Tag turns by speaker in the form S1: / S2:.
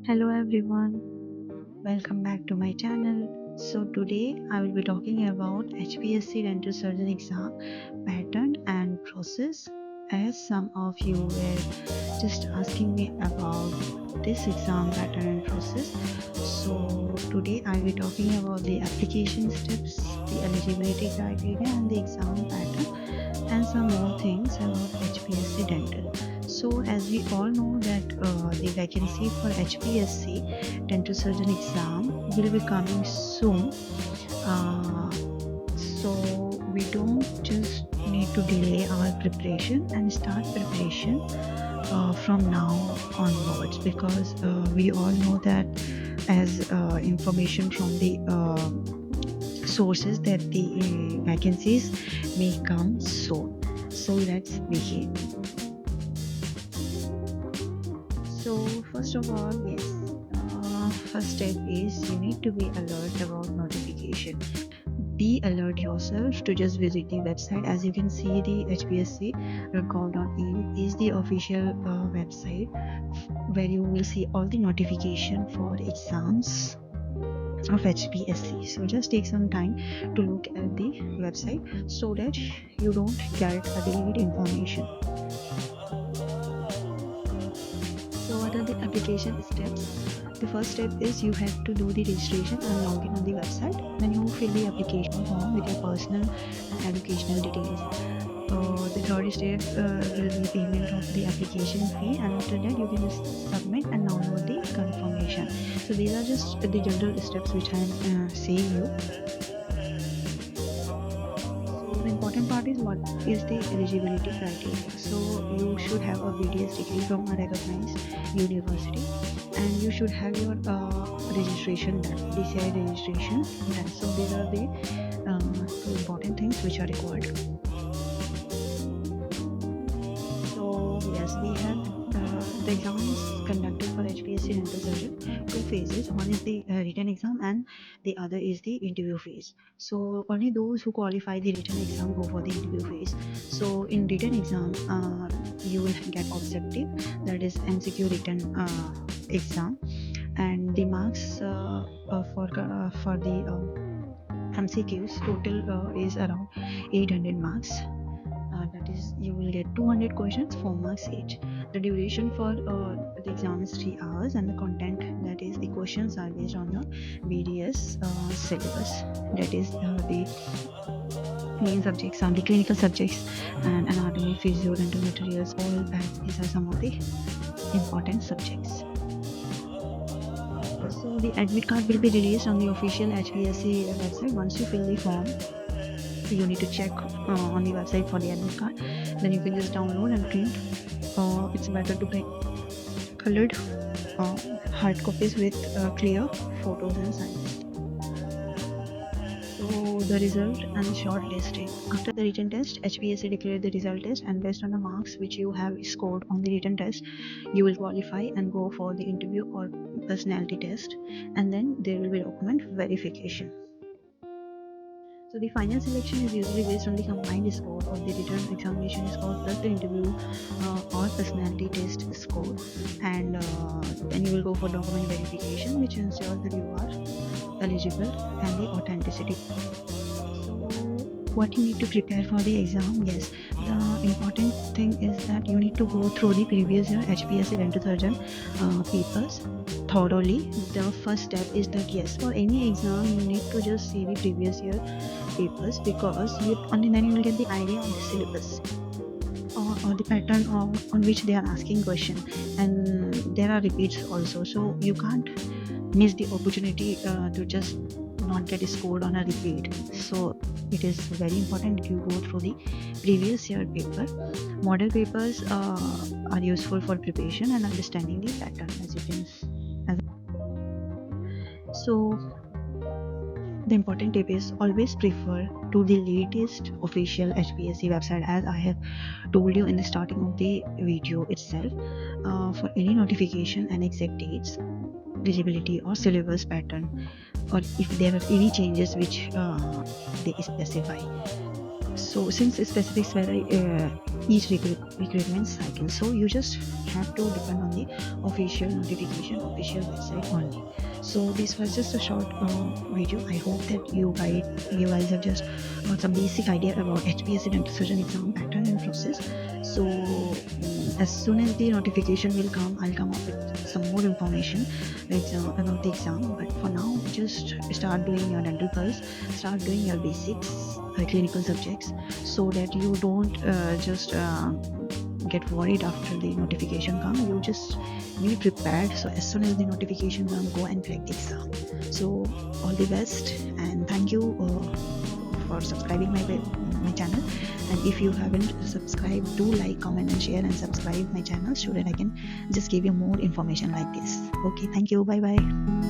S1: Hello everyone, welcome back to my channel. So today I will be talking about HPSC dental surgeon exam pattern and process, as some of you were just asking me about this exam pattern and process. So today I will be talking about the application steps, the eligibility criteria and the exam pattern and some more things about HPSC dental. So as we all know that the vacancy for HPSC dental surgeon exam will be coming soon. So we don't just need to delay our preparation and start preparation from now onwards, because we all know that as information from the sources that the vacancies may come soon. So let's begin. So first of all, yes, first step is you need to be alert about notification. Be alert yourself to just visit the website. As you can see, the hpsc.gov.in is the official website where you will see all the notification for exams of HPSC. So just take some time to look at the website so that you don't get a delayed information. So what are the application steps? The first step is you have to do the registration and log in on the website. Then you fill the application form with your personal and educational details. The third step will be payment of the application fee, and after that you can just submit and download the confirmation. So these are just the general steps which I am saying you. So the important part is what is the eligibility criteria. So you should have a BDS degree from a recognized university, and you should have your registration done, DCI registration done. So these are the two important things which are required. So yes, we have the exam is conducted for HPSC dental surgeon, two phases. One is the written exam and the other is the interview phase. So only those who qualify the written exam go for the interview phase. So in written exam, you will get objective, that is MCQ written exam, and the marks for the MCQs total is around 800 marks. That is, you will get 200 questions, 4 marks each. The duration for the exam is 3 hours, and the content, that is the questions, are based on your BDS syllabus. That is the main subjects are the clinical subjects and anatomy, physio, dental materials, all that. These are some of the important subjects. So the admit card will be released on the official HPSC website. Once you fill the form, you need to check on the website for the admit card. Then you can just download and print. It's better to print colored hard copies with clear photos and signs. So the result and shortlisting. After the written test, HPSC declared the result test, and based on the marks which you have scored on the written test, you will qualify and go for the interview or personality test, and then there will be document verification. So the final selection is usually based on the combined score of the written examination score plus the interview or personality test score, and then you will go for document verification, which ensures that you are eligible and the authenticity. So what you need to prepare for the exam? Yes, the important thing is that you need to go through the previous year HPSC dental surgeon papers thoroughly. The first step is that yes, for any exam you need to just see the previous year papers, because only then you will get the idea of the syllabus or the pattern on which they are asking question, and there are repeats also, so you can't miss the opportunity to just not get scored on a repeat. So it is very important that you go through the previous year paper. Model papers are useful for preparation and understanding the pattern, as you can. So the important tip is always prefer to the latest official HPSC website, as I have told you in the starting of the video itself, for any notification and exact dates, eligibility or syllabus pattern, or if there are any changes which they specify. So since it specifics vary each recruitment cycle, so you just have to depend on the official notification, official website only. So this was just a short video. I hope that you guys have just got some basic idea about HPSC dental surgeon exam pattern and process. So as soon as the notification will come, I'll come up with some more information about the exam. But for now, just start doing your dental pulse, start doing your basics, clinical subjects, so that you don't just get worried after the notification come. You just be prepared, so as soon as the notification come, go and crack the exam. So all the best, and thank you for subscribing my channel. And if you haven't subscribed, do like, comment and share, and subscribe my channel so that I can just give you more information like this. Okay, thank you, bye bye.